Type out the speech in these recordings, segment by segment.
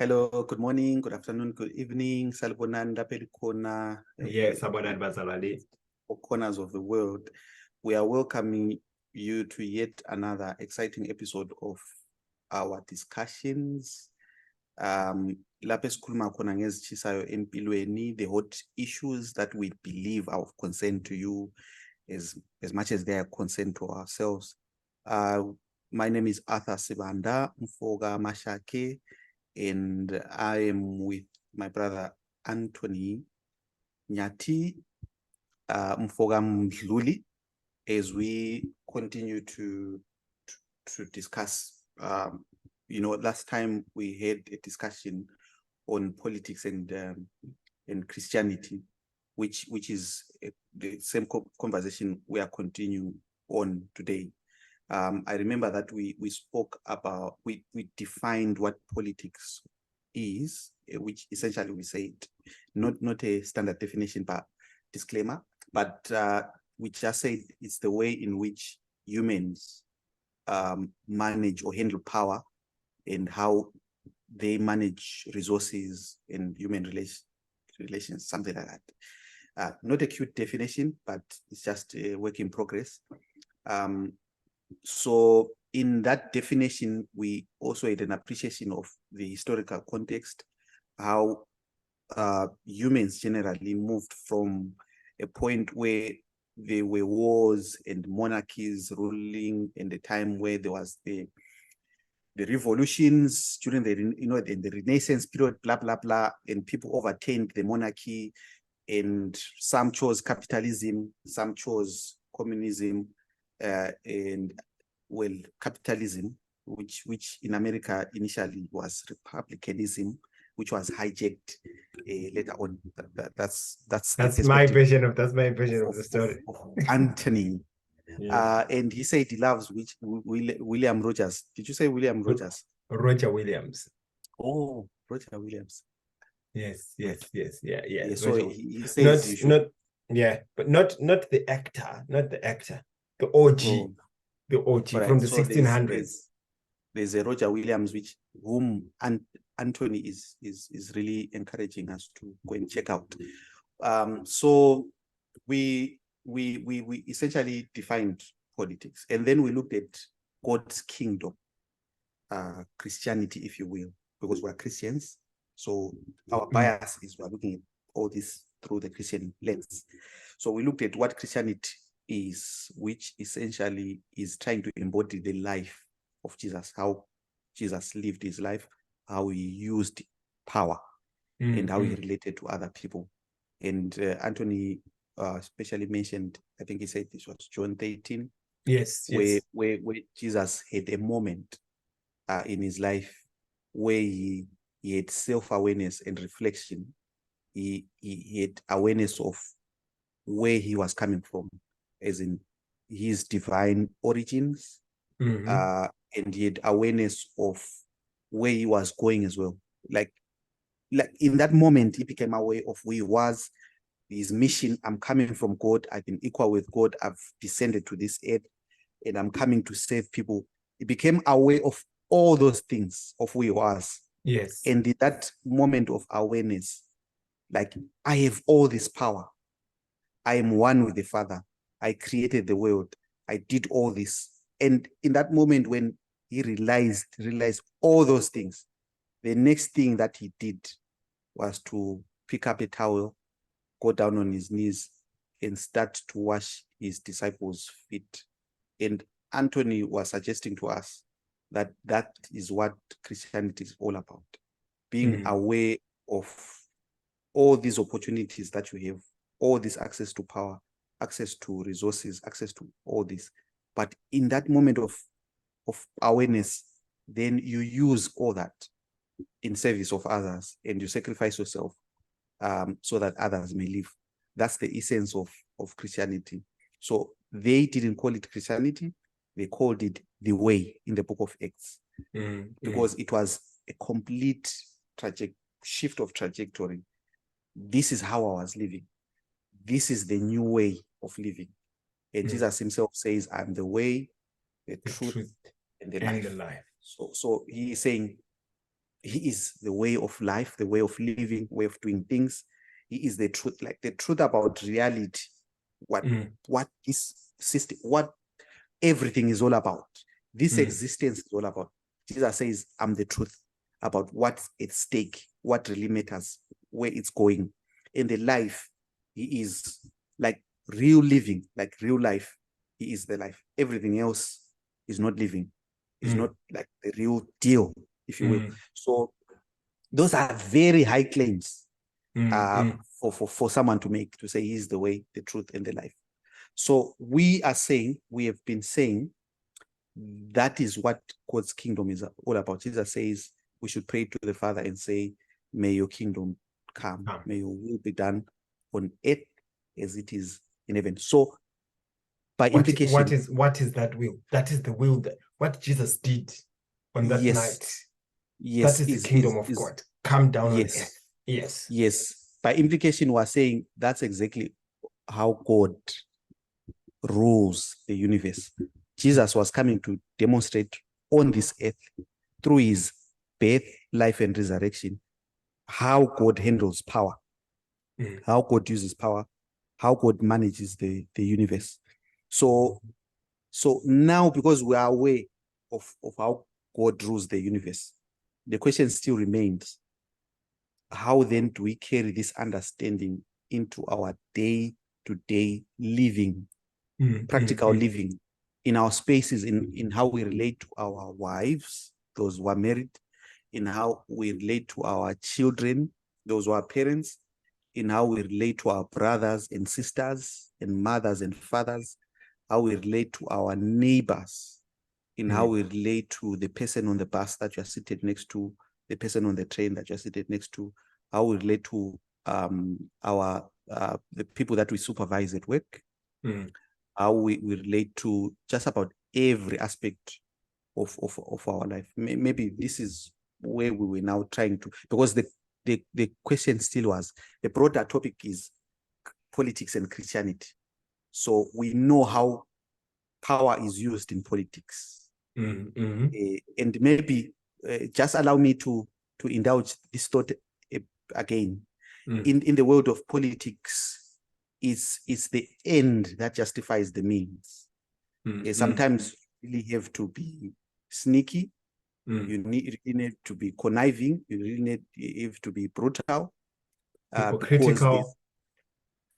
Hello, good morning, good afternoon, good evening. Salibonani lapha elikhona Yes, sabonani bazalwane. all corners of the world. We are welcoming you to yet another exciting episode of our discussions. Lapha esikhuluma khona ngezitshisayo empilweni, the hot issues that we believe are of concern to you as much as they are concerned to ourselves. My name is Arthur Sibanda Mfoga Mashake, and I am with my brother Anthony Nyati Mfoga Mdluli as we continue to discuss. Last time we had a discussion on politics and Christianity, which is the same conversation we are continuing on today. I remember that we spoke about, we defined what politics is, which essentially we said, not a standard definition, but disclaimer, but we just said it's the way in which humans manage or handle power and how they manage resources and human relations, something like that. Not a cute definition, but it's just a work in progress. So in that definition, we also had an appreciation of the historical context, how humans generally moved from a point where there were wars and monarchies ruling in the time where there was the revolutions during the Renaissance period, blah, blah, blah, and people overturned the monarchy, and some chose capitalism, some chose communism, and well, capitalism, which in America initially was republicanism, which was hijacked later on. That's my version of the story. Of Anthony. Yeah. And he said he loves William Rogers. Did you say William Rogers? Roger Williams. Oh, Roger Williams. Yes. Yeah. So he says but not the actor, the OG, the OG right, from the so 1600s. There's a Roger Williams, whom Anthony is really encouraging us to go and check out. So we essentially defined politics, and then we looked at God's kingdom, Christianity, if you will, because we're Christians. So our bias is we're looking at all this through the Christian lens. So we looked at what Christianity is, which essentially is trying to embody the life of Jesus, how Jesus lived his life, how he used power, and how he related to other people. And Anthony especially mentioned, I think he said this was John 13. Yes. Where Jesus had a moment in his life where he had self-awareness and reflection. He had awareness of where he was coming from, as in his divine origins, and he had awareness of where he was going as well. Like in that moment, he became aware of who he was, his mission. I'm coming from God. I've been equal with God. I've descended to this earth, and I'm coming to save people. He became aware of all those things, of who he was. Yes. And in that moment of awareness, like, I have all this power. I am one with the Father. I created the world. I did all this. And in that moment, when he realized all those things, the next thing that he did was to pick up a towel, go down on his knees, and start to wash his disciples' feet. And Anthony was suggesting to us that that is what Christianity is all about. Being aware of all these opportunities that you have, all this access to power, access to resources, access to all this. But in that moment of awareness, then you use all that in service of others, and you sacrifice yourself so that others may live. That's the essence of Christianity. So they didn't call it Christianity, they called it the way in the book of Acts, because it was a complete shift of trajectory. This is how I was living. This is the new way of living. And Jesus himself says, I'm the way, the truth, and the life. life. So he is saying, He is the way of life, the way of living, way of doing things. He is the truth, like the truth about reality, what is system, what everything is all about. This existence is all about. Jesus says, I'm the truth about what's at stake, what really matters, where it's going. In the life, he is like real living, like real life. He is the life. Everything else is not living. It's not like the real deal, if you will. So those are very high claims for someone to make, to say he's the way, the truth, and the life. So we have been saying, that is what God's kingdom is all about. Jesus says we should pray to the Father and say, may your kingdom come, may your will be done on earth as it is in heaven. So by implication, what is that will? That is the will that what Jesus did on that night. Yes, that is the kingdom of God. Come down on earth. Yes. By implication, we're saying that's exactly how God rules the universe. Jesus was coming to demonstrate on this earth through his birth, life, and resurrection how God handles power, how God uses power, how God manages the universe. So now, because we are aware of how God rules the universe, the question still remains, how then do we carry this understanding into our day-to-day living, practical living, in our spaces, in how we relate to our wives, those who are married, in how we relate to our children, those who are parents, in how we relate to our brothers and sisters and mothers and fathers, how we relate to our neighbors, in how we relate to the person on the bus that you're seated next to, the person on the train that you're seated next to, how we relate to the people that we supervise at work, how we relate to just about every aspect of our life. Maybe this is where we were now trying to, because the question still was, the broader topic is politics and Christianity. So we know how power is used in politics. And maybe just allow me to indulge this thought again. In the world of politics, it's the end that justifies the means. Sometimes you really have to be sneaky. You need to be conniving. You really have to be brutal. Critical.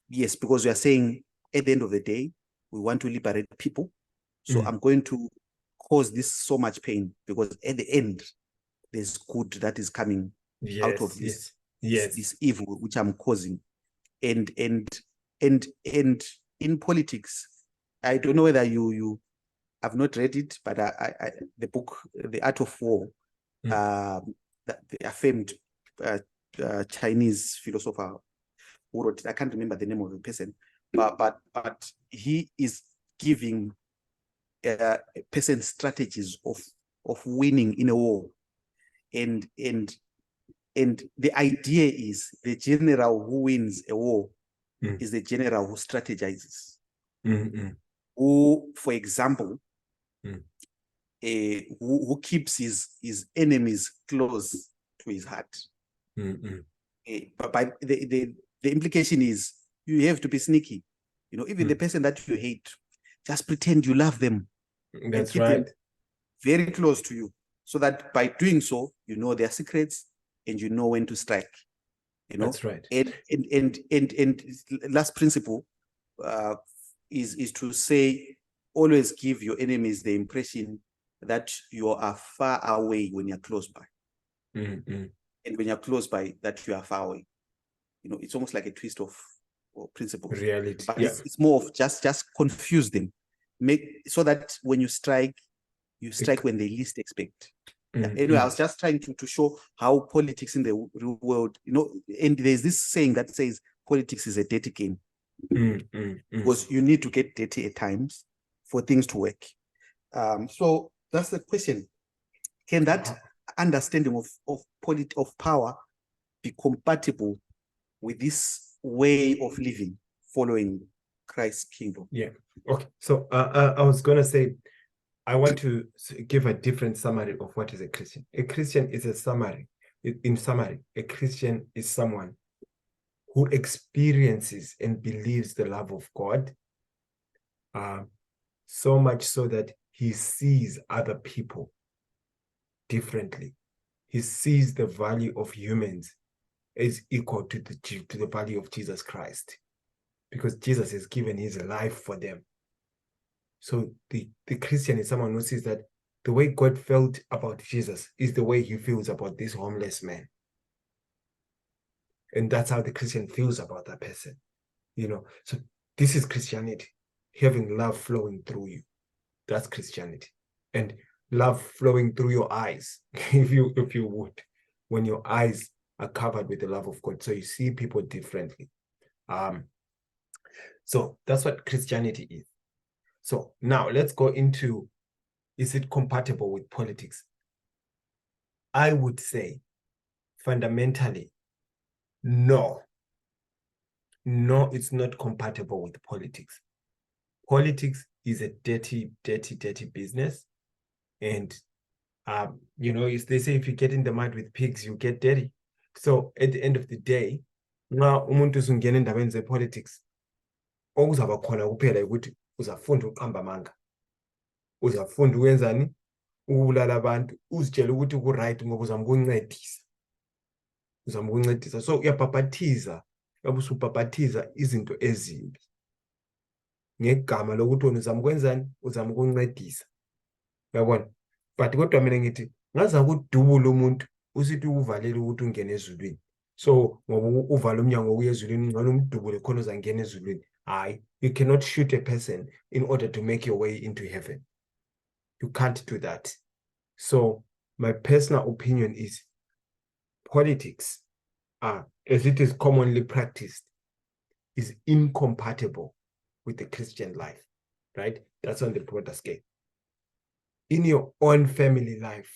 Yes, because we are saying at the end of the day, we want to liberate people. So I'm going to cause this so much pain, because at the end, there's good that is coming out of this evil which I'm causing. And in politics, I don't know whether you have not read it, but the book The Art of War, the famed Chinese philosopher who wrote it, I can't remember the name of the person, but he is giving a person strategies of winning in a war, and the idea is the general who wins a war is the general who strategizes, who, for example, who keeps his enemies close to his heart. But by the implication is you have to be sneaky. Even the person that you hate, just pretend you love them. That's keep right. Them very close to you, so that by doing so, you know their secrets and you know when to strike. That's right. And last principle is to say, always give your enemies the impression that you are far away when you're close by. And when you're close by, that you are far away. It's almost like a twist of principles. Reality. But it's more of just confuse them. So that when you strike when they least expect. Anyway, I was just trying to show how politics in the real world, and there's this saying that says politics is a dirty game. Because you need to get dirty at times for things to work. So that's the question. Can that understanding of power be compatible with this way of living following Christ's kingdom? Yeah. Okay. So I was going to say, I want to give a different summary of what is a Christian. A Christian is a summary in summary, a Christian is someone who experiences and believes the love of God, so much so that he sees other people differently. He sees the value of humans as equal to the value of Jesus Christ, because Jesus has given his life for them. So the Christian is someone who sees that the way God felt about Jesus is the way he feels about this homeless man. And that's how the Christian feels about that person. So this is Christianity, having love flowing through you. That's Christianity. And love flowing through your eyes, if you would, when your eyes are covered with the love of God, so you see people differently. So that's what Christianity is. So now let's go into, is it compatible with politics? I would say fundamentally, no. No, it's not compatible with politics. Politics is a dirty, dirty, dirty business. And, they say if you get in the mud with pigs, you get dirty. So at the end of the day, nxa umuntu usungena endabeni ze-politics, okuzaba khona kuphela ukuthi uzafunda uqamba amanga, uzafunda ukwenzani, ukubulala abantu, uzitshele ukuthi ku-right ngoba uzama ukuncedisa. So uyabhabhathiza, ubhabhathiza izinto ezimbi ngegama lokuthi wena uzama ukwenzani, uzama ukuncedisa. Uyabona? But kodwa mina ngithi ngaza kudubula umuntu usithi uvalele ukuthi ungene ezulwini. So ngoba uvala umnyango ukuya ezulwini, ngcono umdubule khona uzangena ezulwini. Hayi, you cannot shoot a person in order to make your way into heaven. You can't do that. So my personal opinion is politics, as it is commonly practiced, is incompatible with the Christian life, right? That's on the broader scale. In your own family life,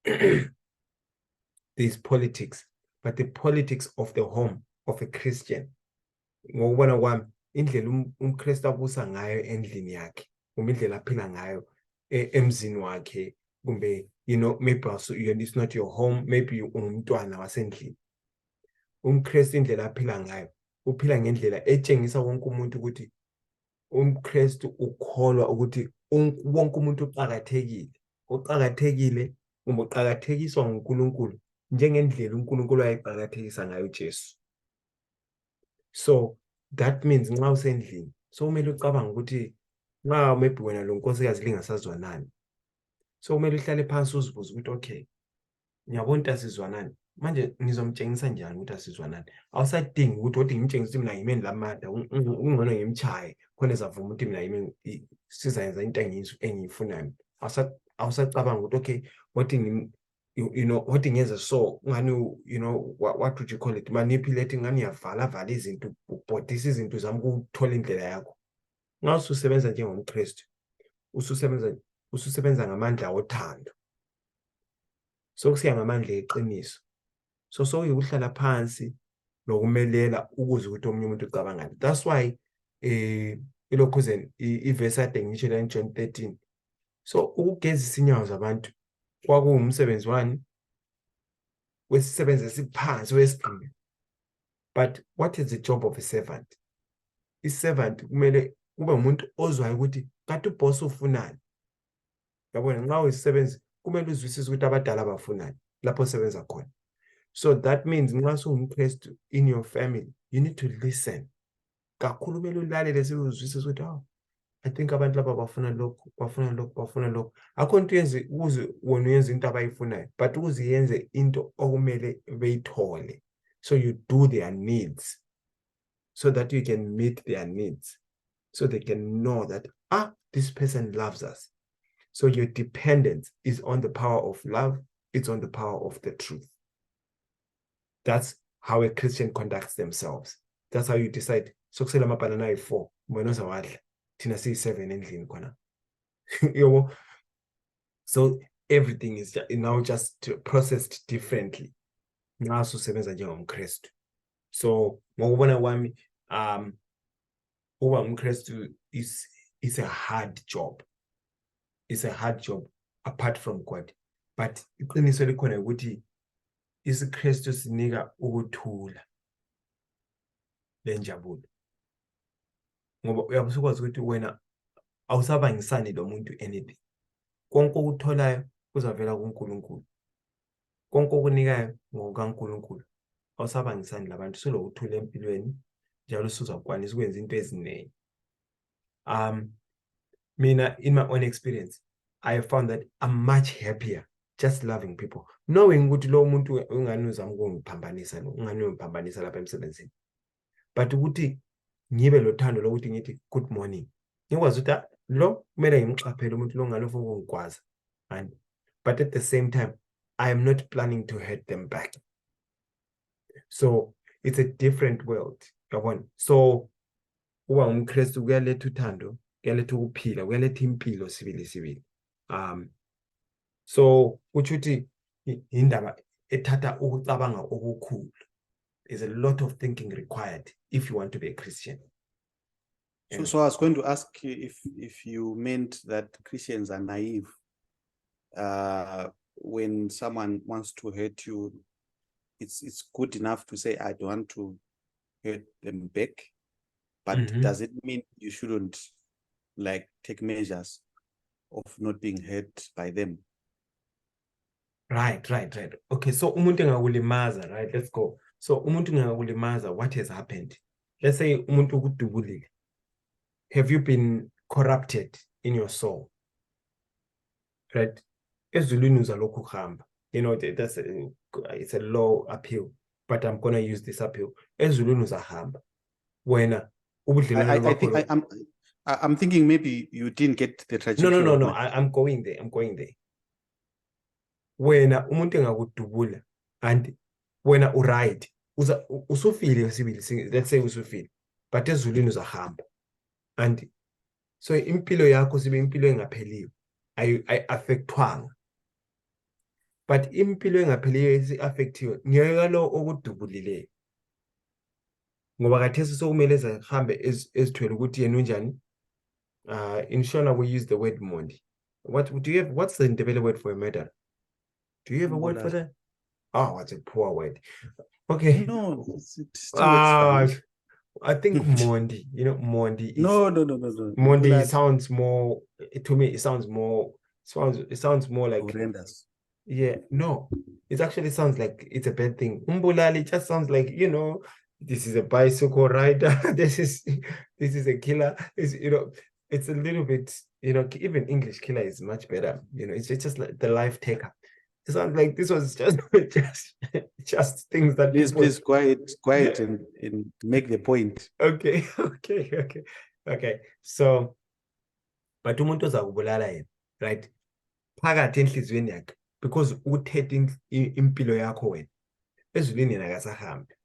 there's politics, but the politics of the home of a Christian, ngokubona kwami, indlela umKristu abusa ngayo endlini yakhe, indlela aphila ngayo emzini wakhe, kumbe maybe also it's not your home, maybe ungumntwana wasendlini. UmKristu indlela aphila ngayo, uphila ngendlela etshengisa wonke umuntu ukuthi umKristu ukholwa ukuthi wonke umuntu uqakathekile, kumbe uqakathekiswa nguNkulunkulu njengendlela uNkulunkulu ayeqakathekisa ngayo uJesu. So that means nxa usendlini, so kumele ucabanga ukuthi nxa maybe wena lo nkosikazi lingasazwanani, so kumele uhlale phansi uzibuze ukuthi okay, ngiyabona ukuthi asizwanani, manje ngizomtshengisa njani ukuthi asizwanani? Awusadingi ukuthi kodwa ngimtshengise mina ngime lamandla, ungcono ngimchaye khona ezavuma ukuthi mina yimi sizayenza into engiyifunayo. Awusacabanga ukuthi okay, what ngenze so ngani, what would you call it, manipulating, ngani yavala izinto, ubhodisa izinto zami ukuthola indlela yakho. Nxa ususebenza njengomKristu, ususebenza ngamandla othando, sokusiya ngamandla eqiniso. So uyikuhlala phansi nokumelela ukuze ukuthi omunye umuntu ucabangani. That's why ilokhuzeni iverse ade ngisho la John 13. So ukugezisa inyawo zabantu kwakuwumsebenzi wani, wesisebenzi esiphansi wesigqili. But what is the job of a servant? I-servant kumele kube umuntu ozwayo ukuthi kade uboss ufunani. Yabona, nxa uyisebenzi kumele uzwisise ukuthi abadala bafunani lapho sebenza khona. So that means nxa sungumKristu in your family, you need to listen. Kakhulu kumele ulalele uzwisise ukuthi I think abantu laba bafuna lokhu. Akho nto yenze ukuze wena uyenze into abayifunayo, but ukuze yenze into okumele beyithole. So you do their needs so that you can meet their needs, so they can know that this person loves us. So your dependence is on the power of love, it's on the power of the truth. That's how a Christian conducts themselves. That's how you decide. So kusela amabhanana ayi-4, wena uzawadla, thina siyi-7 endlini khona. So everything is now just processed differently nxa ususebenza njengomKristu. So ngokubona kwami, ukuba umKristu is a hard job. It's a hard job apart from God. But iqiniso likhona ukuthi iSiKrestu sinika ukuthula lenjabulo. Ngoba uyabe usukwazi ukuthi wena awusabangisani lo muntu anything. Konke okutholayo kuzavela kuNkulunkulu. Konke okunikayo ngokukaNkulunkulu. Awusabangisani labantu, sulokuthula empilweni, njalo usuzakwanisa ukwenza into eziningi. Mina, in my own experience, I have found that I'm much happier just loving people, knowing ukuthi lo muntu ungani uzama ukungiphambanisa lo, ungani ungiphambanisa lapha emsebenzini, but ukuthi ngibe lothando lokuthi ngithi good morning, ngikwazi ukuthi lo kumele ngimxhaphele umuntu lo ngani ufuna ukungikwaza, and but at the same time I am not planning to hurt them back. So it's a different world, yabona. So uba ngumKrestu kuyaletha uthando, kuyaletha ukuphila, kuyaletha impilo sibili. So kuthi uthi indaba ethatha ukucabanga okukhulu. There's a lot of thinking required if you want to be a Christian. So I was going to ask you if you meant that Christians are naive. When someone wants to hurt you, it's good enough to say, I don't want to hurt them back. But does it mean you shouldn't like take measures of not being hurt by them? Right. Okay, so umuntu engakulimaza, right? Let's go. So umuntu engakulimaza, what has happened? Let's say umuntu ukudubulile. Have you been corrupted in your soul? Right? Ezulwini uzalokhu kuhamba. You know, it's a low uphill, but I'm gonna use this uphill. Ezulwini uzahamba. Wena I think I'm thinking maybe you didn't get the trajectory. No. I'm going there. Wena umuntu engakudubula and wena uright usufile sibili, let's say usufile, but ezulwini uzahamba, and so impilo yakho sibe impilo engapheliyo ay affectwanga, but impilo engapheliyo esi-affectiwe ngeke lo okudubulileyo, ngoba kathesi sokumele ezahambe ezithwele ukuthi yena unjani. In Shona we use the word mondi. What do you have? What's the Ndebele word for a murder? Do you have a word for that? Oh, what's a poor word. Okay. No, it's fine. I think mondi. You know, mondi is no. Mondi sounds more, to me it sounds more like horrendous. Yeah, no. It actually sounds like it's a bad thing. Umbulali just sounds like, you know, this is a bicycle rider, this is a killer. It's a little bit, even English killer is much better. It's just like the life taker. It sounds like this was just things that please quiet and make the point. Okay. So, but umuntu ozakubulala yena, right? Phakathi enhlizweni yakhe, because uthethe impilo yakho wena, ezulwini yena akasahambi.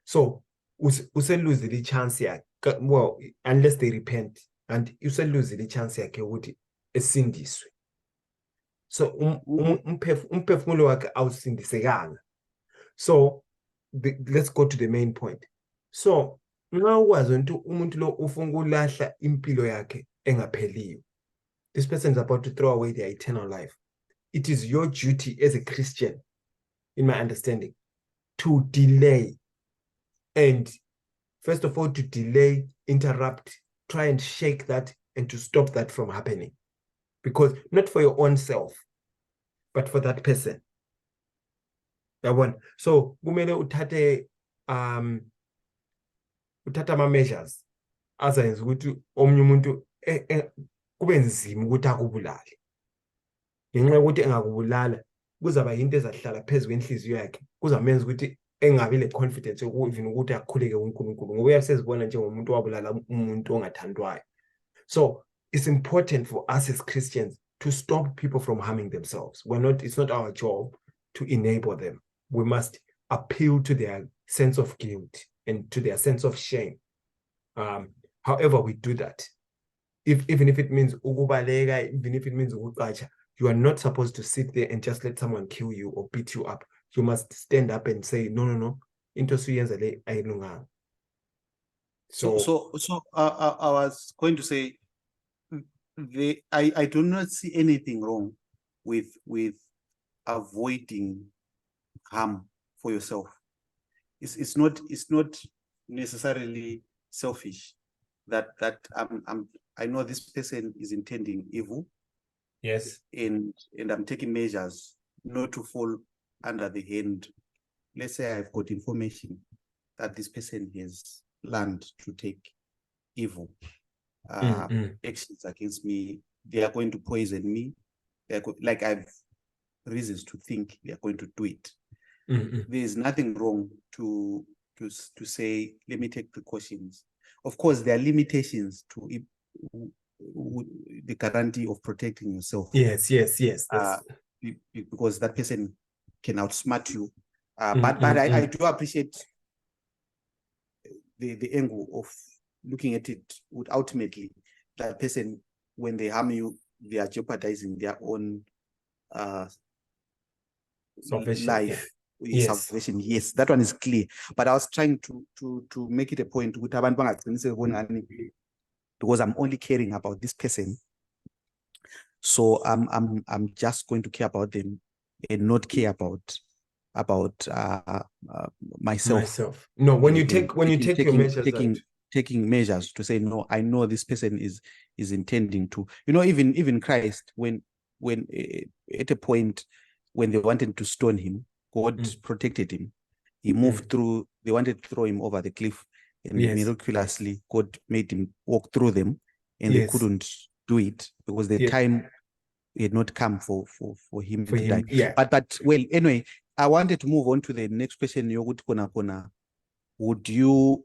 So uselose the chance yakhe, well, unless they repent, and uselose the chance yakhe ukuthi esindiswe. So umphefumulo wakhe awusindisekanga. So let's go to the main point. So nxa ukwazi ukuthi umuntu lo ufuna ukulahla impilo yakhe engapheliyo, this person is about to throw away their eternal life. It is your duty as a Christian, in my understanding, to delay, and first of all, to delay, interrupt, try and shake that, and to stop that from happening. Because not for your own self, but for that person. That one. So kumele uthathe ama-measures azayenza ukuthi omunye umuntu kube nzima ukuthi akubulale. Ngenxa yokuthi engakubulala kuzaba yinto ezahlala phezu kwenhliziyo yakhe, kuzamenza ukuthi engabi le confidence even ukuthi akhuleke kuNkulunkulu, ngoba uyasezibona njengomuntu wabulala umuntu ongathandwayo. So it's important for us as Christians to stop people from harming themselves. It's not our job to enable them. We must appeal to their sense of guilt and to their sense of shame. However we do that, even if it means ukubaleka, even if it means ukuqatsha, you are not supposed to sit there and just let someone kill you or beat you up. You must stand up and say, no, into suyenza le ayilunganga. So I was going to say, I do not see anything wrong with avoiding harm for yourself. It's not necessarily selfish that I know this person is intending evil. Yes. And I'm taking measures not to fall under the hand. Let's say I've got information that this person has planned to take evil actions against me. They are going to poison me. Like I've reasons to think they are going to do it. There is nothing wrong to say, let me take precautions. Of course, there are limitations to it, the guarantee of protecting yourself. Yes. Because that person can outsmart you. But I do appreciate the angle of looking at it with ultimately that person, when they harm you, they are jeopardizing their own life. Yes. Salvation. Yes, that one is clear. But I was trying to make it a point with because I'm only caring about this person. So I'm just going to care about them and not care about myself. No, when you take your measures, taking measures to say, no, I know this person is intending to, even Christ, when at a point when they wanted to stone him, God protected him. He moved through. They wanted to throw him over the cliff, and miraculously God made him walk through them, and they couldn't do it because the time had not come for him to die. Yeah. But well, anyway, I wanted to move on to the next question. Would you,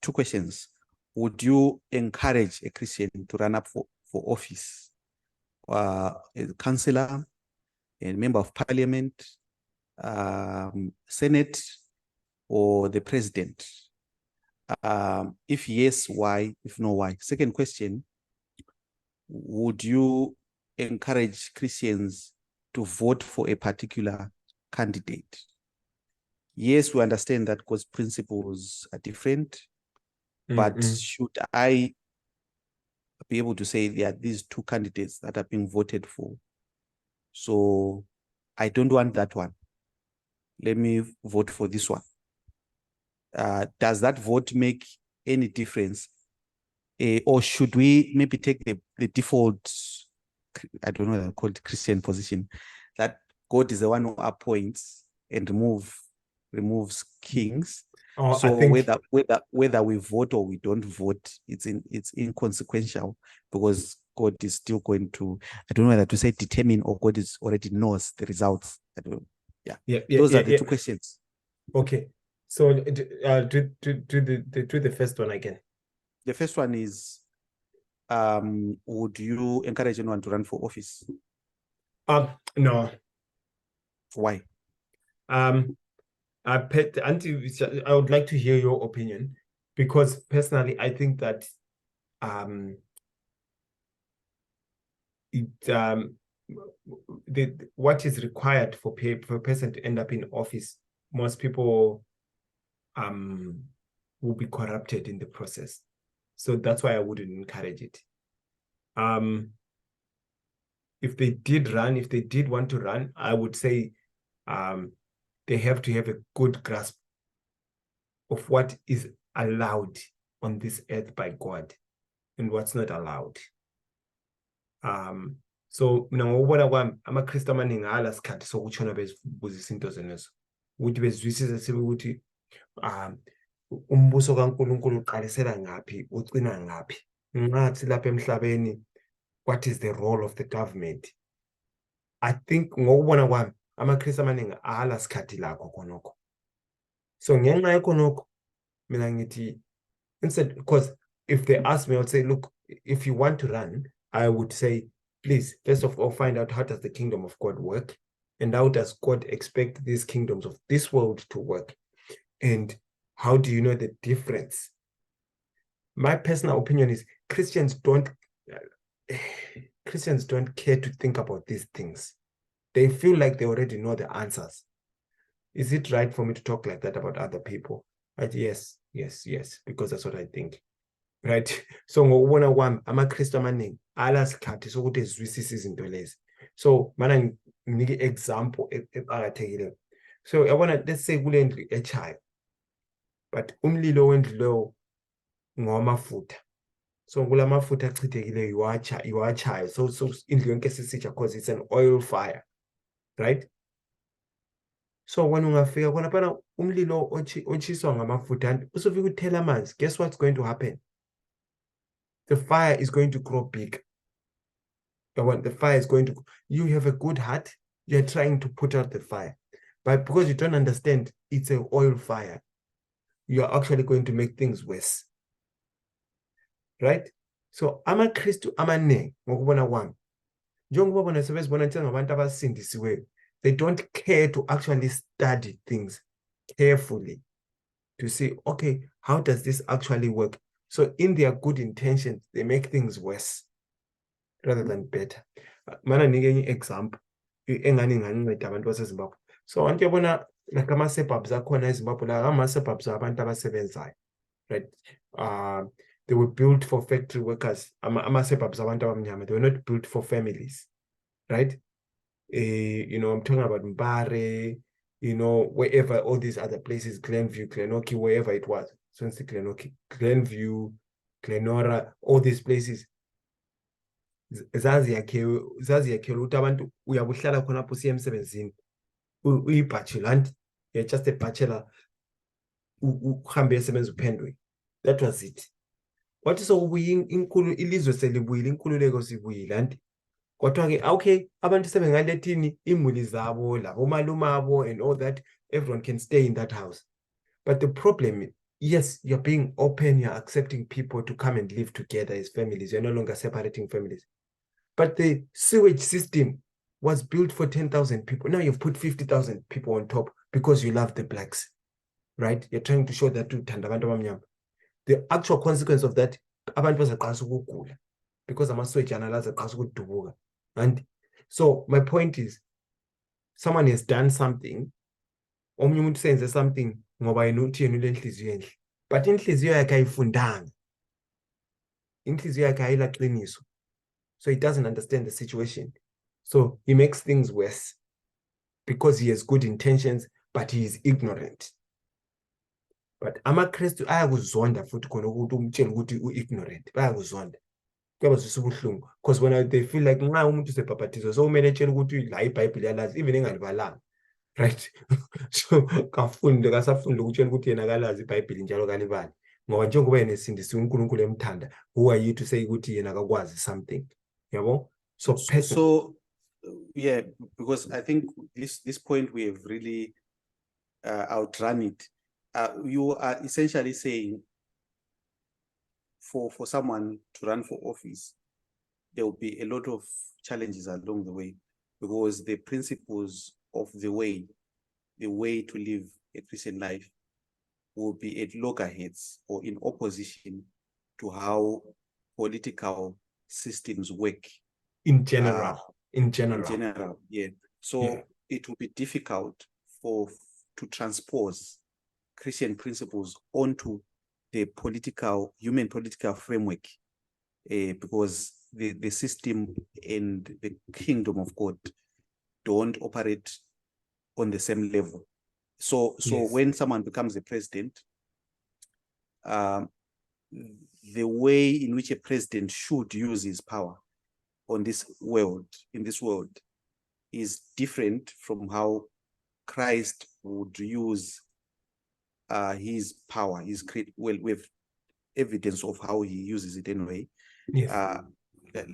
two questions, would you encourage a Christian to run up for office, a councillor, a member of parliament, Senate, or the president? If yes, why? If no, why? Second question, would you encourage Christians to vote for a particular candidate? Yes, we understand that God's principles are different, but should I be able to say there are these two candidates that are being voted for, so I don't want that one, let me vote for this one? Does that vote make any difference? Or should we maybe take the default, I don't know, called Christian position, that God is the one who appoints and removes kings? So I think whether we vote or we don't vote, it's inconsequential, because God is still going to, I don't know whether to say determine, or God is already knows the results. I don't know. Those are the two questions. Okay, so do the first one again. The first one is, would you encourage anyone to run for office? No. Why? I would like to hear your opinion, because personally I think that what is required for a person to end up in office, most people will be corrupted in the process. So that's why I wouldn't encourage it. If they did want to run, I would say they have to have a good grasp of what is allowed on this earth by God and what's not allowed. So mina ngokubona kwami amaKristu amaningi ngala sikhathi sokutshona bezibuzisa into zenezo ukuthi bezwisisa sibe ukuthi umbuso kaNkulunkulu uqalisela ngaphi ucina ngaphi. Ngathi lapha emhlabeni, what is the role of the government? I think ngokubona kwami amaKristu amaningi ala sikhathi lakho khonokho. So ngenxa yakho nokho mina ngithi, instead, because if they ask me, I would say, look, if you want to run, I would say, please, first of all, find out how does the kingdom of God work, and how does God expect these kingdoms of this world to work, and how do you know the difference? My personal opinion is Christians don't care to think about these things. They feel like they already know the answers. Is it right for me to talk like that about other people? Right? Yes, because that's what I think. Right? So ngokubona kwami amaKristu amaningi ala sikhathi sokuthi ezwisise izinto lezi. So mana nginike example eqhakathekile. So let's say kule ndlu echayo, but umlilo wendlu lowo ngowamafutha. So kulamafutha achithekileyo iwachayo. So indlu yonke sisitsha because it's an oil fire, right? So when ungafika khona phana umlilo otshiswa ngamafutha usufika uthela amanzi, guess what's going to happen? The fire is going to grow big. The fire is going to, you have a good heart, you're trying to put out the fire. But because you don't understand it's an oil fire, you are actually going to make things worse. Right? So amaKristu amaningi ngokubona kwami, njengoba bona sebezibona njengabantu abasindisiweyo, they don't care to actually study things carefully to see, okay, how does this actually work? So in their good intentions, they make things worse rather than better. Mana nike enye example engani inganceda abantu baseZimbabwe. So abantu yabona like ama-suburbs akhona eZimbabwe, la ama-suburbs abantu abasebenzayo, right? They were built for factory workers. Ama-suburbs abantu abamnyama, they were not built for families, right? You know, I'm talking about Mbare, you know, wherever all these other places, Glenview, Glenoki, wherever it was. So it's Glenoki, Glenview, Glenora, all these places. Zazi yakhela ukuthi abantu uyabuhlala khonapho usiya emsebenzini uyi-bachelor and you're just a bachelor uhambe esebenza uphendwe. That was it. Wathi so ubuye inkulu ilizwe selibuyile, inkululeko sibuyile anti kodwa ke okay abantu sebengalethini imuli zabo labo malumabo and all that, everyone can stay in that house. But the problem, yes, you're being open, you're accepting people to come and live together as families, you're no longer separating families. But the sewage system was built for 10,000 people. Now you've put 50,000 people on top because you love the blacks, right? You're trying to show that to Tandabantu. The actual consequence of that, abantu bazaqalisa ukugula because ama-sewage analyzer aqalisa ukudubuka. And so my point is, someone has done something, omunye umuntu senze something ngoba yena uthi yena ulenhliziyo enhle, but inhliziyo yakhe ayifundanga, inhliziyo yakhe ayilaqiniso. So he doesn't understand the situation. So he makes things worse because he has good intentions, but he is ignorant. But amaKristu ayakuzonda futhi khona ukuthi umtshele ukuthi u-ignorant, bayakuzonda. Kuyabazwisa ubuhlungu because when they feel like nxa umuntu usebhaphathizwa so kumele etshele ukuthi la iBhayibheli yalazi even engalibalanga, right? So kasafunde ukutshela ukuthi yena kalazi iBhayibheli njalo kalibali ngoba njengoba yena esindisiwe uNkulunkulu emthanda, who are you to say ukuthi yena akakwazi something? Yabo? So yeah, because I think this point we have really outrun it. You are essentially saying for someone to run for office, there will be a lot of challenges along the way because the principles of the way to live a Christian life will be at loggerheads or in opposition to how political systems work. In general, yeah. So it will be difficult to transpose Christian principles onto the human political framework, because the system and the kingdom of God don't operate on the same level. So Yes. when someone becomes a president, the way in which a president should use his power in this world is different from how Christ would use his power. Well, we have evidence of how he uses it anyway. Yes.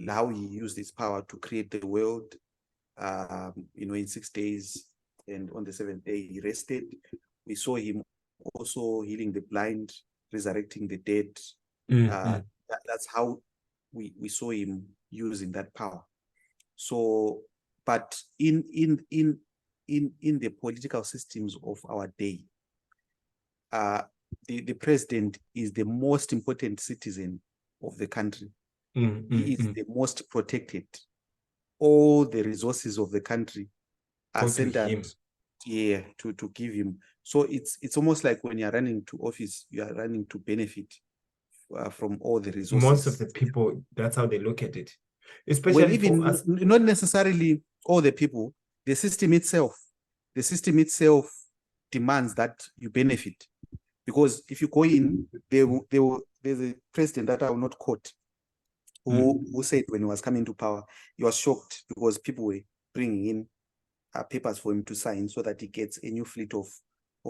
How he used his power to create the world, in 6 days, and on the 7th day he rested. We saw him also healing the blind, resurrecting the dead. That's how we saw him using that power. So, but in the political systems of our day, the president is the most important citizen of the country. He is the most protected. All the resources of the country are sent out to give him. So it's almost like when you're running to office, you are running to benefit from all the resources. Most of the people, that's how they look at it. Especially well, even not necessarily all the people, the system itself demands that you benefit. Because if you go in, there's a president that I will not quote who said when he was coming to power, he was shocked because people were bringing in papers for him to sign so that he gets a new fleet of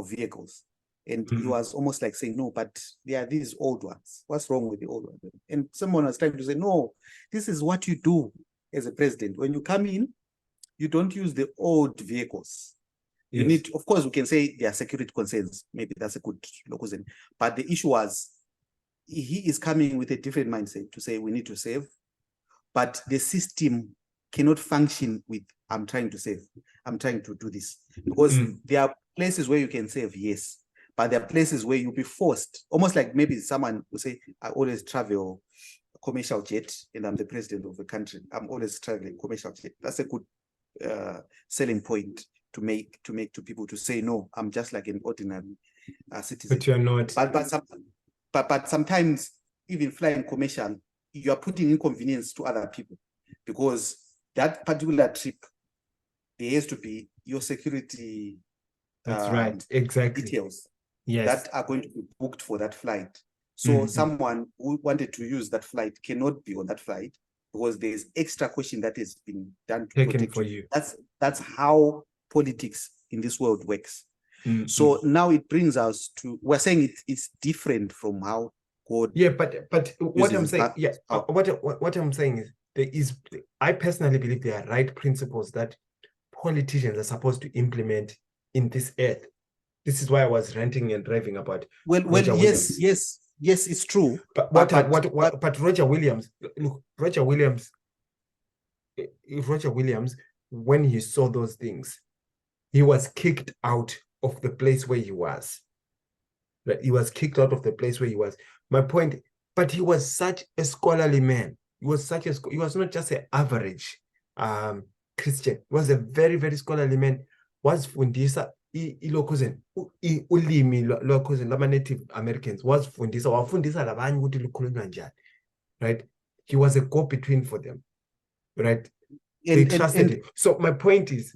vehicles. And he was almost like saying, no, but there are these old ones. What's wrong with the old ones? And someone was trying to say, no, this is what you do as a president. When you come in, you don't use the old vehicles. You need, of course, we can say there are security concerns. Maybe that's a good location. But the issue was, he is coming with a different mindset to say we need to save, but the system cannot function with I'm trying to save, I'm trying to do this. Because there are places where you can save, yes, but there are places where you'll be forced, almost like maybe someone will say, I always travel commercial jet and I'm the president of the country. I'm always traveling commercial jet. That's a good selling point to make to people to say, no, I'm just like an ordinary citizen. But you're not. But sometimes even flying commercial, you are putting inconvenience to other people because that particular trip, there has to be your security That's right, exactly. details that are going to be booked for that flight. So someone who wanted to use that flight cannot be on that flight because there's extra question that has been done to taken protect for you. you. That's how politics in this world works. So now it brings us to, we're saying it's different from how God. Yeah, but what I'm saying, what I'm saying is I personally believe there are right principles that politicians are supposed to implement in this earth. This is why I was ranting and raving about yes, it's true. But Roger Williams, look, Roger Williams, when he saw those things, he was kicked out of the place where he was. He was kicked out of the place where he was. My point, but he was such a scholarly man. He was not just an average Christian. He was a very, very scholarly man. Was fundisa ulimi lama-Native Americans, was wafundisa labanye ukuthi lukhulunywa njani, right? He was a go-between for them, right? They trusted him. So my point is,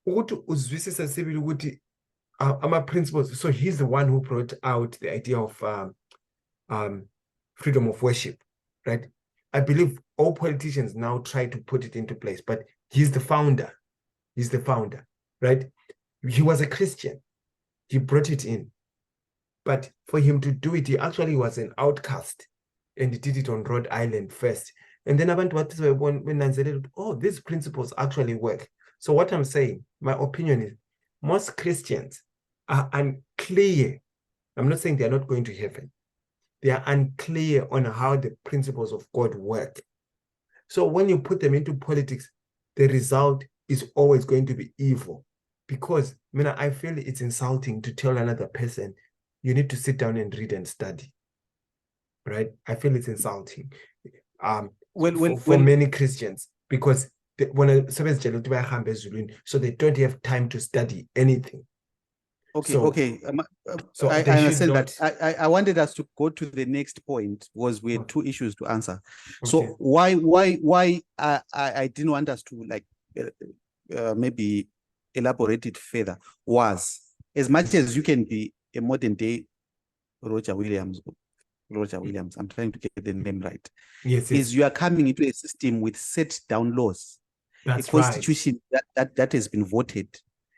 ukuthi uzwisisa sibili ukuthi ama-principles. So he's the one who brought out the idea of freedom of worship, right? I believe all politicians now try to put it into place, but he's the founder. He's the founder, right? He was a Christian. He brought it in. But for him to do it, he actually was an outcast. And he did it on Rhode Island first. And then when oh, these principles actually work. So what I'm saying, my opinion is, most Christians are unclear. I'm not saying they're not going to heaven. They are unclear on how the principles of God work. So when you put them into politics, the result is always going to be evil. Because I feel it's insulting to tell another person, you need to sit down and read and study. Right? I feel it's insulting. For many Christians, because so they don't have time to study anything. Okay. So I understand that. I wanted us to go to the next point because we had two issues to answer. So why I didn't want us to like maybe elaborate it further was, as much as you can be a modern day Roger Williams, I'm trying to get the name right. Yes. Is you are coming into a system with set down laws. That's a constitution that has been voted.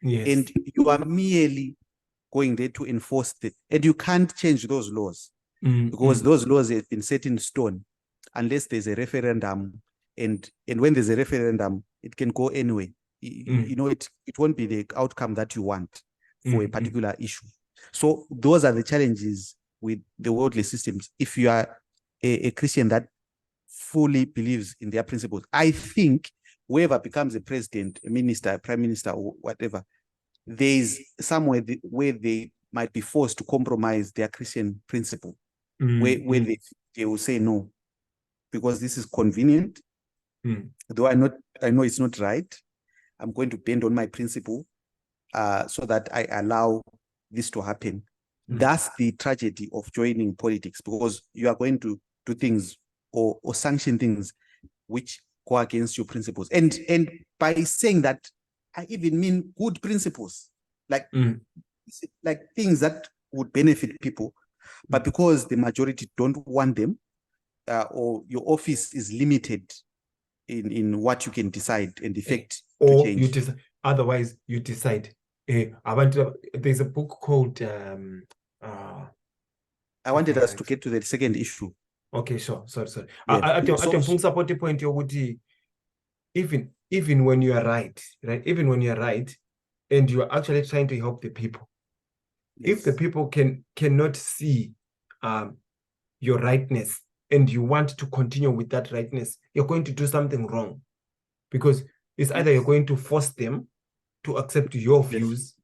Yes. And you are merely going there to enforce it. And you can't change those laws because those laws have been set in stone unless there's a referendum. And when there's a referendum, it can go anyway. You know, it won't be the outcome that you want for a particular issue. So those are the challenges with the worldly systems. If you are a Christian that fully believes in their principles, I think whoever becomes a president, a minister, a prime minister, or whatever, there is somewhere where they might be forced to compromise their Christian principle, where they will say no, because this is convenient. Though I know it's not right. I'm going to bend on my principle so that I allow this to happen. That's the tragedy of joining politics, because you are going to do things or sanction things which go against your principles. And by saying that, I even mean good principles. Like like things that would benefit people, but because the majority don't want them, or your office is limited in what you can decide and effect to or change. you decide, otherwise you decide. There's a book called I wanted us to get to the second issue. okay, sure. Sorry. Yeah. I support the point yokuthi even when you are right, even when you are right and you are actually trying to help the people, Yes. if the people cannot see your rightness and you want to continue with that rightness, you're going to do something wrong, because it's either you're going to force them to accept your views,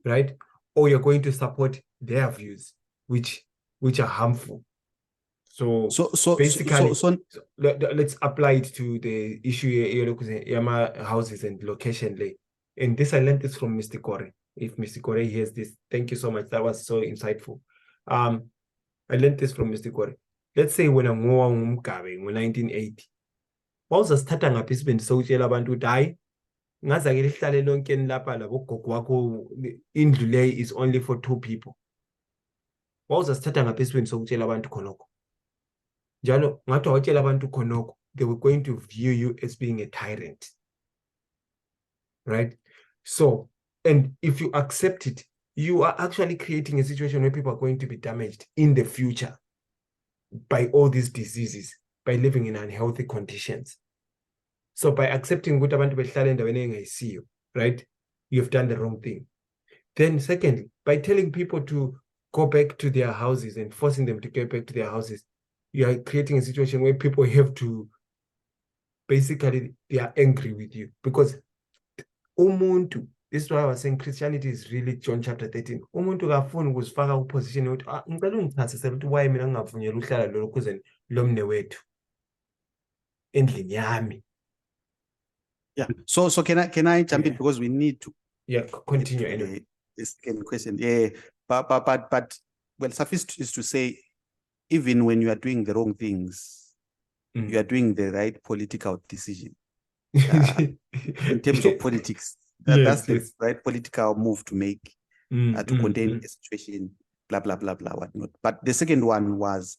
right, or you're going to support their views, which are harmful. So basically, let's apply it to the issue Yama houses and location. And this, I learned this from Mr. Corey. If Mr. Corey hears this, thank you so much. That was so insightful. I learned this from Mr. Corey. Let's say when I'm in 1980, wawuzasithatha ngaphi isibindi sokutshela abantu ukuthi hayi ngazake lihlale lonke lapha labogogo wakho indlu le is only for 2 people. Wawuzasithatha ngaphi isibindi sokutshela abantu khonokho? Njalo ngathi awatshela abantu khonokho, they were going to view you as being a tyrant, right? So, and if you accept it, you are actually creating a situation where people are going to be damaged in the future by all these diseases, by living in unhealthy conditions. So by accepting ukuthi abantu behlala endaweni engayisiyo, right, you've done the wrong thing. Then secondly, by telling people to go back to their houses and forcing them to go back to their houses, you are creating a situation where people have to, basically, they are angry with you. Because umuntu, this is why I was saying Christianity is really John chapter 13. Umuntu kafuni ukuzifaka kuposition yokuthi ngicela ungichasisele ukuthi why mina ngingavunyelwa ukuhlala lolokhuzeni lomne wethu endlini yami. Yeah. So can I jump in, because we need to continue anyway. The second question. Yeah. But well, suffice is to say, even when you are doing the wrong things, you are doing the right political decision. In terms of politics, that's the right political move to make to contain a situation, blah, blah, blah, blah, whatnot. But the second one was,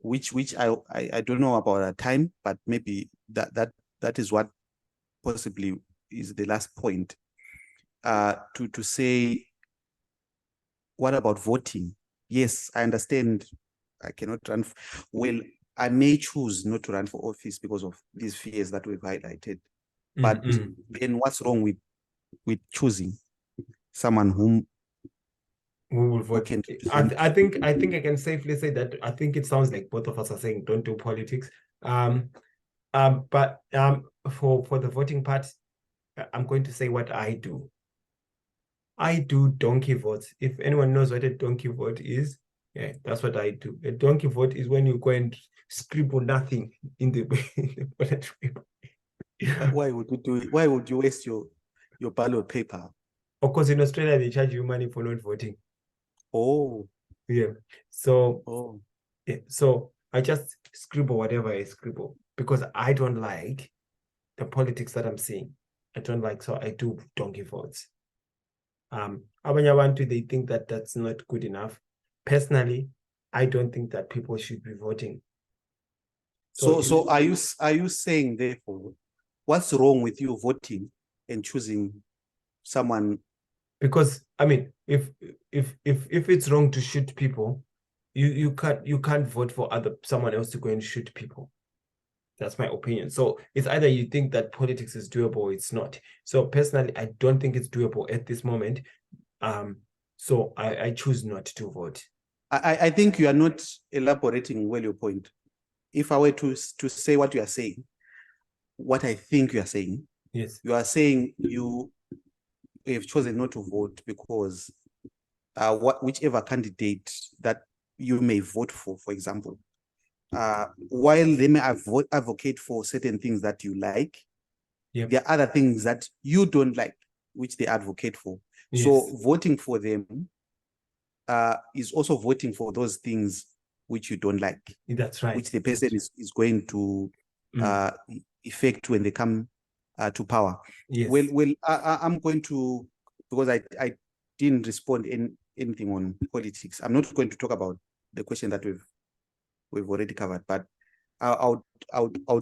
which I don't know about a time, but maybe that is what possibly is the last point, to say, what about voting? Yes, I understand I cannot run. Well, I may choose not to run for office because of these fears that we've highlighted. But then what's wrong with choosing someone who will vote? I think I can safely say that I think it sounds like both of us are saying don't do politics. But for the voting part, I'm going to say what I do. I do donkey votes. If anyone knows what a donkey vote is, yeah, that's what I do. A donkey vote is when you go and scribble nothing in the ballot paper. Why would you do it? Why would you waste your ballot paper? Of course, in Australia, they charge you money for not voting. Oh. Yeah. So, yeah, so I just scribble whatever I scribble because I don't like the politics that I'm seeing. I don't like, so I do donkey votes. They think that that's not good enough. Personally, I don't think that people should be voting. So are you saying, therefore, what's wrong with you voting and choosing someone? Because I mean, if it's wrong to shoot people, you can't vote for someone else to go and shoot people. That's my opinion. So it's either you think that politics is doable or it's not. So personally, I don't think it's doable at this moment. So I choose not to vote. I think you are not elaborating well your point. If I were to say what you are saying, what I think you are saying, yes, you are saying you have chosen not to vote because whichever candidate that you may vote for example, while they may advocate for certain things that you like, there are other things that you don't like, which they advocate for. Yes. So voting for them is also voting for those things which you don't like. That's right. Which the person is going to effect when they come to power. Yes. Well, I'm going to, because didn't respond in anything on politics. I'm not going to talk about the question that we've already covered, but I'll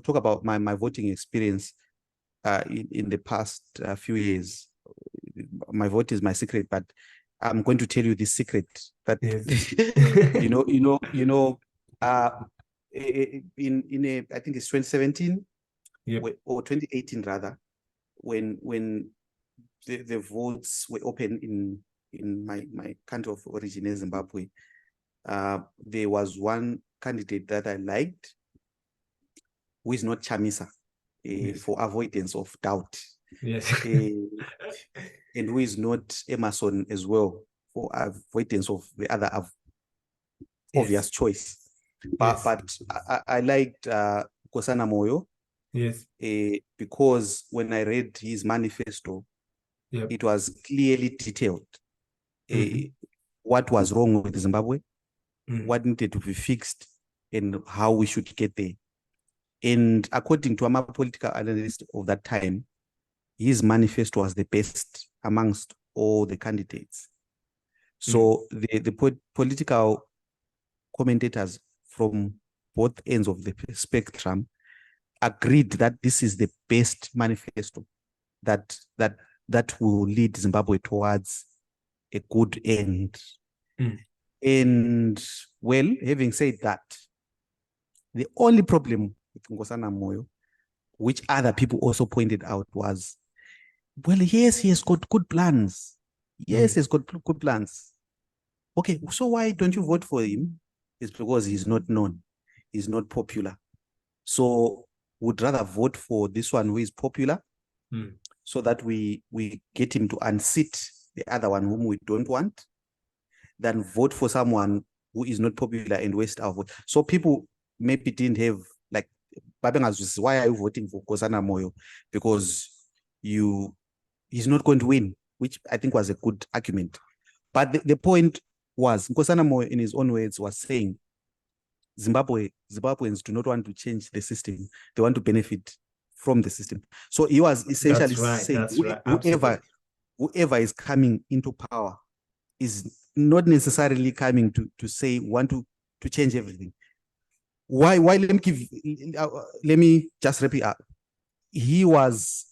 talk about my voting experience in the past few years. My vote is my secret, but I'm going to tell you this secret that in I think it's 2017 or 2018 rather, when the votes were open in my country of origin, Zimbabwe. There was one candidate that I liked, who is not Chamisa, for avoidance of doubt. Yes. And who is not Emerson as well, for avoidance of the other obvious choice. But I liked Nkosana Moyo. Yes. Because when I read his manifesto, it was clearly detailed what was wrong with Zimbabwe, what needed to be fixed, and how we should get there. And according to a political analyst of that time, his manifesto was the best amongst all the candidates. So the political commentators from both ends of the spectrum agreed that this is the best manifesto that will lead Zimbabwe towards a good end. And well, having said that, the only problem with Nkosana Moyo, which other people also pointed out, was, well, yes, he has got good plans. Yes, he's got good plans. Okay, so why don't you vote for him? It's because he's not known. He's not popular. So would rather vote for this one who is popular, so that we get him to unseat the other one whom we don't want, than vote for someone who is not popular and waste our vote. So people maybe didn't have, like, why are you voting for Nkosana Moyo? Because he's not going to win, which I think was a good argument. But the point was, Nkosana Moyo, in his own words, was saying Zimbabweans do not want to change the system. They want to benefit from the system. So he was essentially saying whoever is coming into power is not necessarily coming to say want to change everything. Why let me just repeat. He was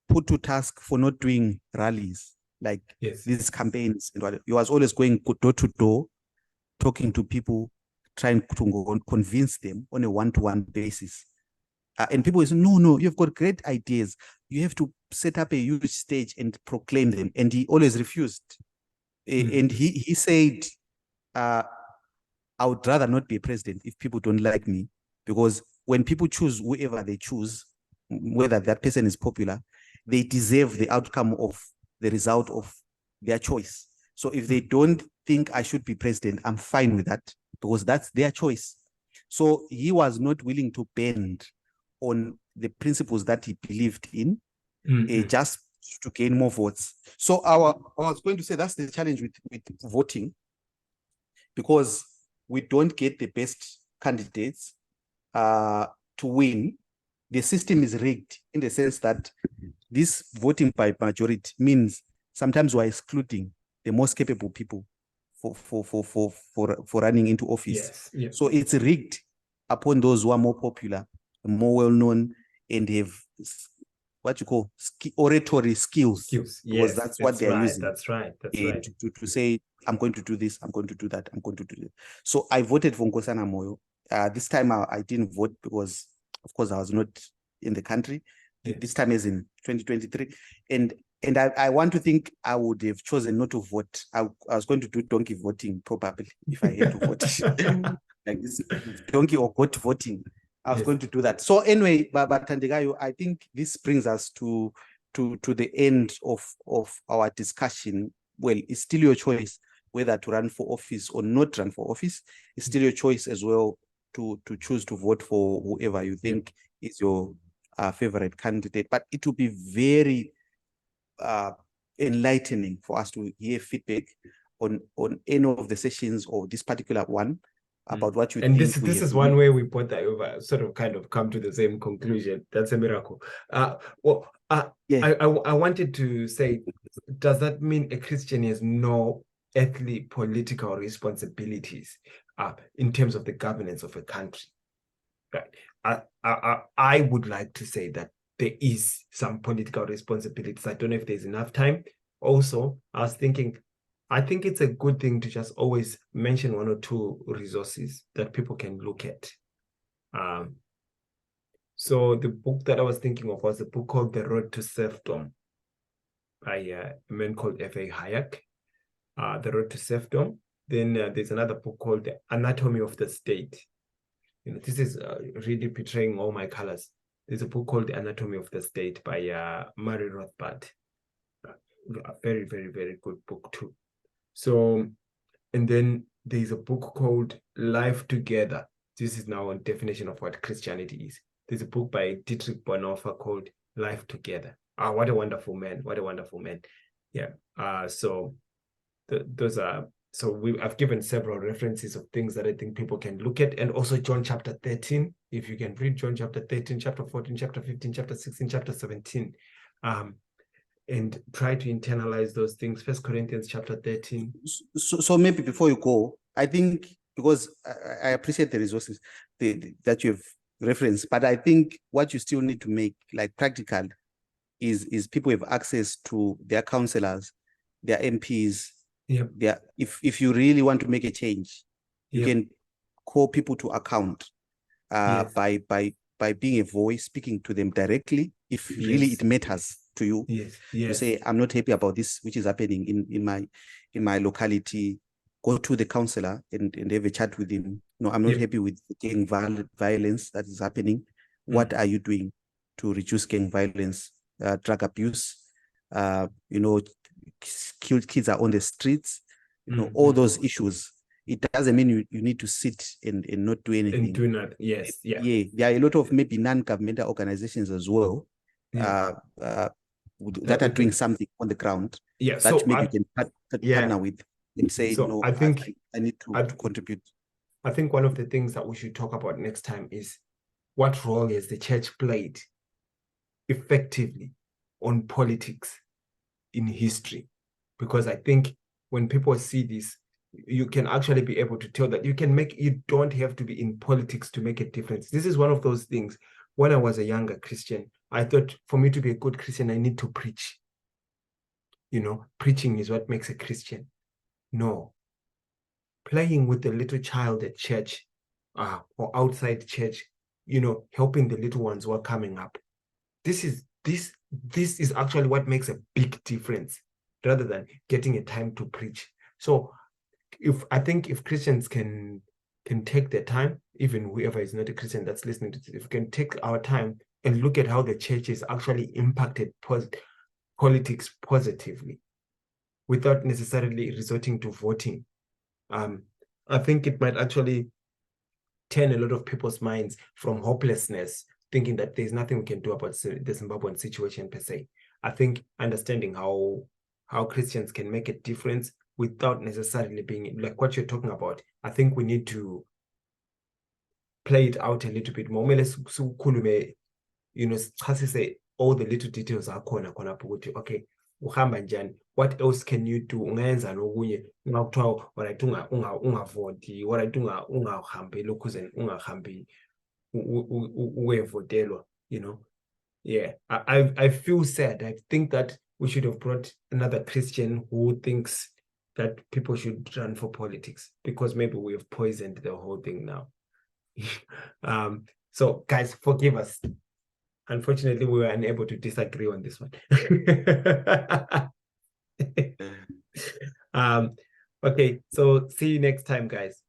put to task for not doing rallies like these campaigns. He was always going door to door, talking to people, trying to convince them on a one-to-one basis. And people say, no, you've got great ideas. You have to set up a huge stage and proclaim them. And he always refused. And he said, I would rather not be a president if people don't like me, because when people choose whoever they choose, whether that person is popular, they deserve the outcome of the result of their choice. So if they don't think I should be president, I'm fine with that, because that's their choice. So he was not willing to bend on the principles that he believed in, just to gain more votes. So I was going to say that's the challenge with voting, because we don't get the best candidates to win. The system is rigged in the sense that this voting by majority means sometimes we're excluding the most capable people for running into office. So it's rigged upon those who are more popular, more well-known, and have what you call oratory skills. Because that's what they're using. That's right. To say, I'm going to do this, I'm going to do that, I'm going to do that. So I voted for Nkosana Moyo. This time I didn't vote because, of course, I was not in the country. This time is in 2023. And I want to think I would have chosen not to vote. I was going to do donkey voting probably if I had to vote. Like this donkey or goat voting. I was going to do that. So anyway, but Thandigayo, I think this brings us to the end of our discussion. Well, it's still your choice whether to run for office or not run for office. It's still your choice as well to choose to vote for whoever you think is your favorite candidate. But it will be very enlightening for us to hear feedback on any of the sessions or this particular one, about what you and think this is one way we both sort of kind of come to the same conclusion. That's a miracle. I wanted to say, does that mean a Christian has no earthly political responsibilities in terms of the governance of a country? Right. I would like to say that there is some political responsibilities. I don't know if there's enough time. Also, I was thinking, I think it's a good thing to just always mention one or two resources that people can look at. So the book that I was thinking of was a book called The Road to Serfdom by a man called F.A. Hayek. The Road to Serfdom. Then there's another book called The Anatomy of the State. This is really portraying all my colors. There's a book called The Anatomy of the State by Murray Rothbard. A very, very, very good book too. So, and then there's a book called Life Together. This is now a definition of what Christianity is. There's a book by Dietrich Bonhoeffer called Life Together. What a wonderful man. What a wonderful man. Yeah. So those are, I've given several references of things that I think people can look at. And also John chapter 13, if you can read John chapter 13, chapter 14, chapter 15, chapter 16, chapter 17. And try to internalize those things. 1 Corinthians chapter 13. So maybe before you go, I think, because I appreciate the resources that you've referenced, but I think what you still need to make like practical is people have access to their counselors, their MPs. Yep. If you really want to make a change, you can call people to account by being a voice, speaking to them directly. If really it matters to you, you say, I'm not happy about this which is happening in my locality. Go to the counselor and have a chat with him. No, I'm not happy with gang violence that is happening. What are you doing to reduce gang violence, drug abuse? Kids are on the streets. All those issues. It doesn't mean you need to sit and not do anything. And do not. Yes. Yeah. There are a lot of maybe non-governmental organizations as well that are doing something on the ground. Yeah. That so maybe you can partner with and say, so no, I think I need to contribute. I think one of the things that we should talk about next time is what role has the church played effectively on politics in history? Because I think when people see this, you can actually be able to tell that you don't have to be in politics to make a difference. This is one of those things. When I was a younger Christian, I thought for me to be a good Christian, I need to preach. Preaching is what makes a Christian. No. Playing with the little child at church or outside church, helping the little ones who are coming up. This is actually what makes a big difference rather than getting a time to preach. So I think if Christians can take their time, even whoever is not a Christian that's listening to this, if we can take our time and look at how the church has actually impacted politics positively without necessarily resorting to voting, I think it might actually turn a lot of people's minds from hopelessness, thinking that there's nothing we can do about the Zimbabwean situation per se. I think understanding how Christians can make a difference without necessarily being like what you're talking about. I think we need to play it out a little bit more. Say all the little details are okay. What else can you do? Ungayenza nokunye ungakuthiwa alright ungavoti, alright ungahambi lokhuzeni ungahambi uyevotelwa, Yeah, I feel sad. I think that we should have brought another Christian who thinks that people should run for politics, because maybe we have poisoned the whole thing now. So guys, forgive us. Unfortunately, we were unable to disagree on this one. Okay, so see you next time, guys.